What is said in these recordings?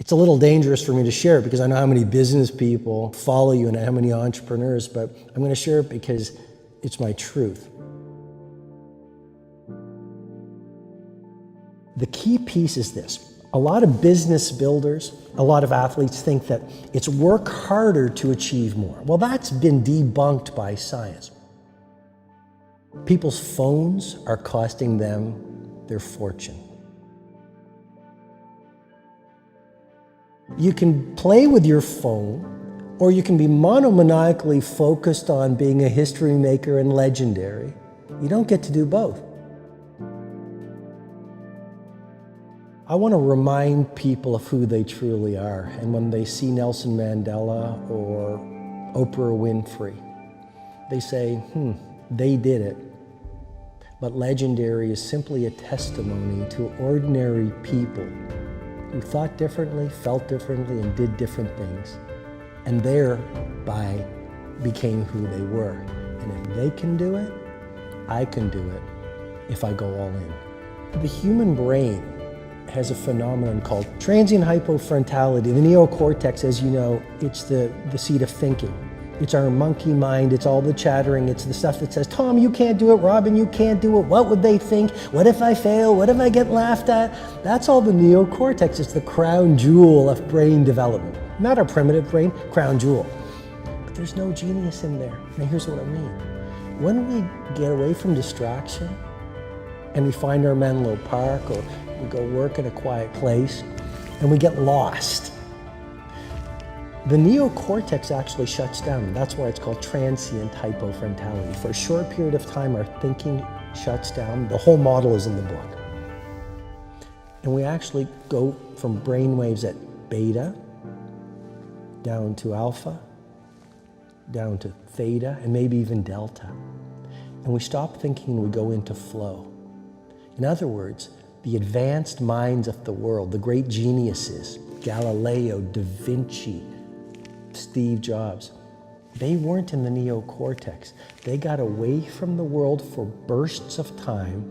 It's a little dangerous for me to share it because I know how many business people follow you and how many entrepreneurs, but I'm going to share it because it's my truth. The key piece is this. A lot of business builders, a lot of athletes think that it's work harder to achieve more. Well, that's been debunked by science. People's phones are costing them their fortune. You can play with your phone, or you can be monomaniacally focused on being a history maker and legendary. You don't get to do both. I want to remind people of who they truly are, and when they see Nelson Mandela or Oprah Winfrey, they say, they did it. But legendary is simply a testimony to ordinary people who thought differently, felt differently, and did different things, and thereby became who they were. And if they can do it, I can do it if I go all in. The human brain has a phenomenon called transient hypofrontality. The neocortex, as you know, it's the seat of thinking. It's our monkey mind, it's all the chattering, it's the stuff that says, Tom, you can't do it, Robin, you can't do it, what would they think? What if I fail? What if I get laughed at? That's all the neocortex. It's the crown jewel of brain development. Not our primitive brain, crown jewel. But there's no genius in there. Now here's what I mean. When we get away from distraction and we find our Menlo Park, or we go work in a quiet place and we get lost, the neocortex actually shuts down. That's why it's called transient hypofrontality. For a short period of time, our thinking shuts down. The whole model is in the book. And we actually go from brain waves at beta, down to alpha, down to theta, and maybe even delta. And we stop thinking and we go into flow. In other words, the advanced minds of the world, the great geniuses, Galileo, Da Vinci, Steve Jobs, they weren't in the neocortex. They got away from the world for bursts of time,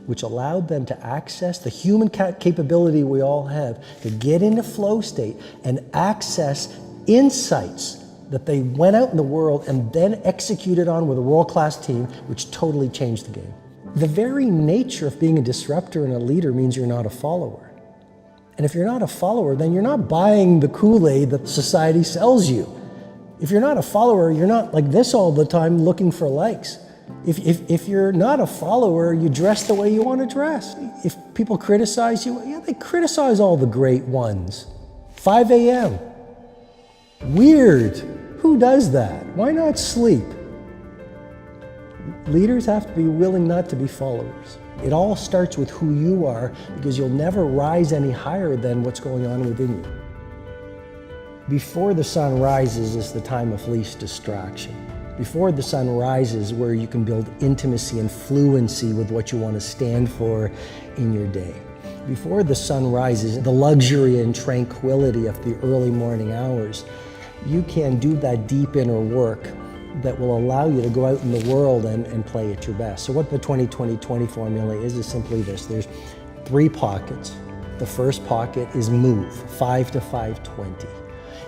which allowed them to access the human capability we all have to get into flow state and access insights that they went out in the world and then executed on with a world-class team, which totally changed the game. The very nature of being a disruptor and a leader means you're not a follower. And if you're not a follower, then you're not buying the Kool-Aid that society sells you. If you're not a follower, you're not like this all the time looking for likes. If you're not a follower, you dress the way you want to dress. If people criticize you, yeah, they criticize all the great ones. 5 a.m. Weird. Who does that? Why not sleep? Leaders have to be willing not to be followers. It all starts with who you are, because you'll never rise any higher than what's going on within you. Before the sun rises is the time of least distraction. Before the sun rises, where you can build intimacy and fluency with what you want to stand for in your day. Before the sun rises, the luxury and tranquility of the early morning hours, you can do that deep inner work that will allow you to go out in the world and play at your best. So what the 20-20-20 formula is simply this. There's 3 pockets. The first pocket is move, 5 to 5-20.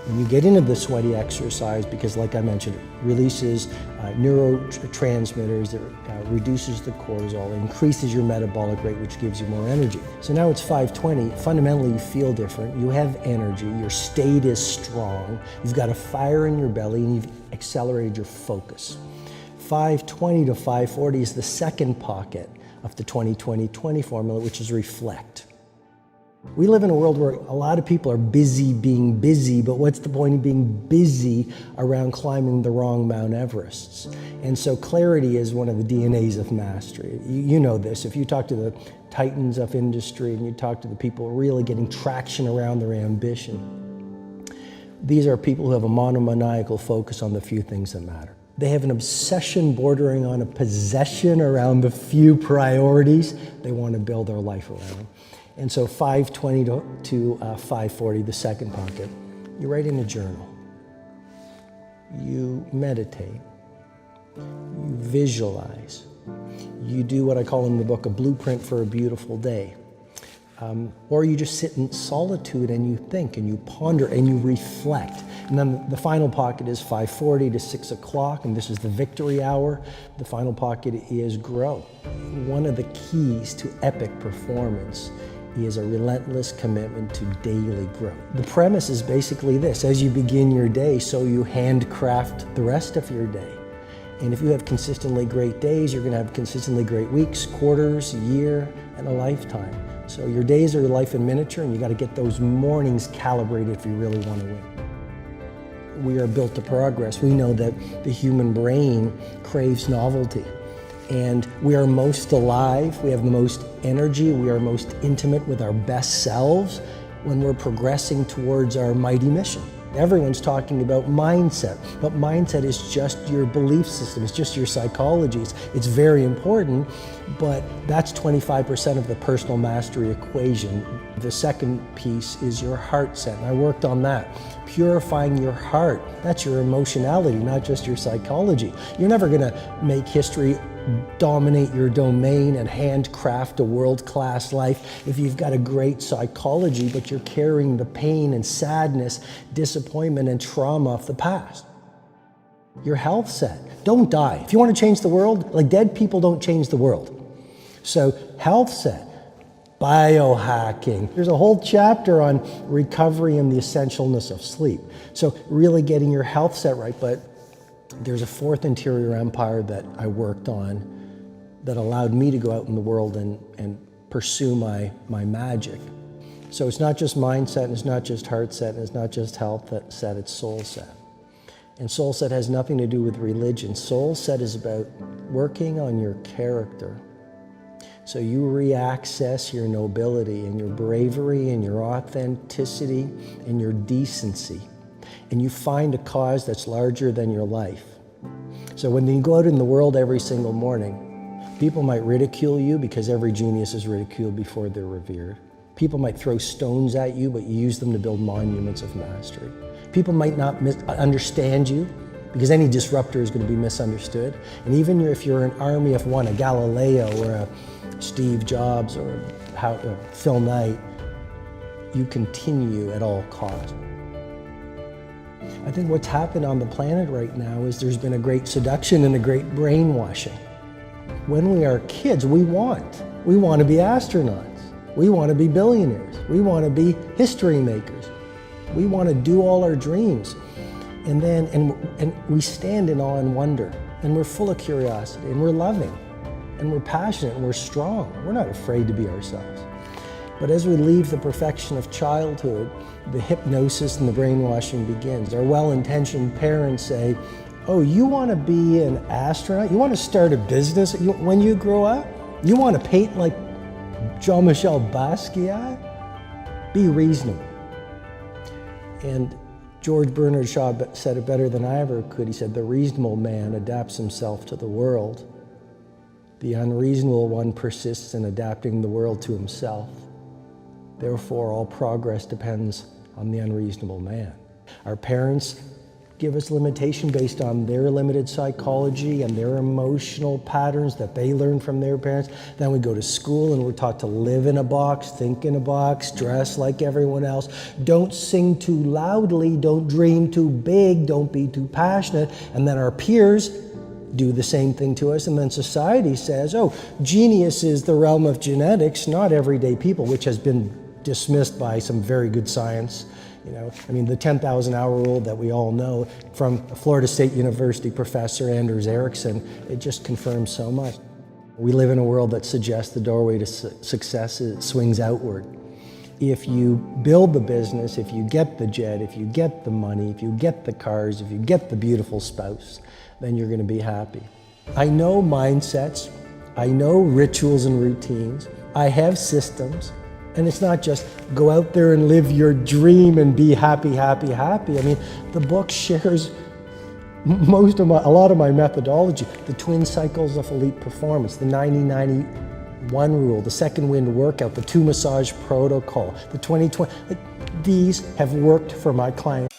And you get into the sweaty exercise because, like I mentioned, it releases neurotransmitters, it reduces the cortisol, it increases your metabolic rate, which gives you more energy. So now it's 5-20. Fundamentally, you feel different. You have energy. Your state is strong. You've got a fire in your belly, and you've accelerated your focus. 5-20 to 5-40 is the second pocket of the 20-20-20 formula, which is reflect. We live in a world where a lot of people are busy being busy, but what's the point of being busy around climbing the wrong Mount Everests? And so clarity is one of the DNAs of mastery. You know this. If you talk to the titans of industry and you talk to the people really getting traction around their ambition, these are people who have a monomaniacal focus on the few things that matter. They have an obsession bordering on a possession around the few priorities they want to build their life around. And so 5-20 to 5-40, the second pocket, you write in a journal, you meditate, you visualize, you do what I call in the book a blueprint for a beautiful day. Or you just sit in solitude and you think and you ponder and you reflect. And then the final pocket is 5:40 to 6 o'clock, and this is the victory hour. The final pocket is grow. One of the keys to epic performance is a relentless commitment to daily growth. The premise is basically this: as you begin your day, so you handcraft the rest of your day. And if you have consistently great days, you're going to have consistently great weeks, quarters, year, and a lifetime. So your days are your life in miniature, and you got to get those mornings calibrated if you really want to win. We are built to progress. We know that the human brain craves novelty. And we are most alive, we have the most energy, we are most intimate with our best selves when we're progressing towards our mighty mission. Everyone's talking about mindset, but mindset is just your belief system, it's just your psychology. It's very important, but that's 25% of the personal mastery equation. The second piece is your heart set, and I worked on that. Purifying your heart, that's your emotionality, not just your psychology. You're never gonna make history dominate your domain and handcraft a world-class life if you've got a great psychology, but you're carrying the pain and sadness, disappointment and trauma of the past. Your health set. Don't die. If you want to change the world, like dead people don't change the world. So health set. Biohacking. There's a whole chapter on recovery and the essentialness of sleep. So really getting your health set right, but there's a fourth interior empire that I worked on that allowed me to go out in the world and pursue my magic. So it's not just mindset, and it's not just heart set, and it's not just health set, it's soul set. And soul set has nothing to do with religion. Soul set is about working on your character. So you re-access your nobility and your bravery and your authenticity and your decency. And you find a cause that's larger than your life. So when you go out in the world every single morning, people might ridicule you because every genius is ridiculed before they're revered. People might throw stones at you, but you use them to build monuments of mastery. People might not understand you because any disruptor is going to be misunderstood. And even if you're an army of one, a Galileo or a Steve Jobs or Phil Knight, you continue at all costs. I think what's happened on the planet right now is there's been a great seduction and a great brainwashing. When we are kids, we want to be astronauts. We want to be billionaires. We want to be history makers. We want to do all our dreams. And we stand in awe and wonder, and we're full of curiosity, and we're loving, and we're passionate, and we're strong. We're not afraid to be ourselves. But as we leave the perfection of childhood, the hypnosis and the brainwashing begins. Our well-intentioned parents say, oh, you want to be an astronaut? You want to start a business when you grow up? You want to paint like Jean-Michel Basquiat? Be reasonable. And George Bernard Shaw said it better than I ever could. He said, the reasonable man adapts himself to the world. The unreasonable one persists in adapting the world to himself. Therefore, all progress depends on the unreasonable man. Our parents give us limitation based on their limited psychology and their emotional patterns that they learned from their parents. Then we go to school and we're taught to live in a box, think in a box, dress like everyone else. Don't sing too loudly, don't dream too big, don't be too passionate. And then our peers do the same thing to us, and then society says, oh, genius is the realm of genetics, not everyday people, which has been dismissed by some very good science. You know, I mean, the 10,000-hour rule that we all know from Florida State University professor Anders Ericsson, it just confirms so much. We live in a world that suggests the doorway to success swings outward. If you build the business, if you get the jet, if you get the money, if you get the cars, if you get the beautiful spouse, then you're going to be happy. I know mindsets, I know rituals and routines, I have systems, and it's not just go out there and live your dream and be happy, happy, happy. I mean, the book shares a lot of my methodology, the twin cycles of elite performance, the 90-90-1 rule, the second wind workout, the 2 massage protocol, the 20-20. These have worked for my clients.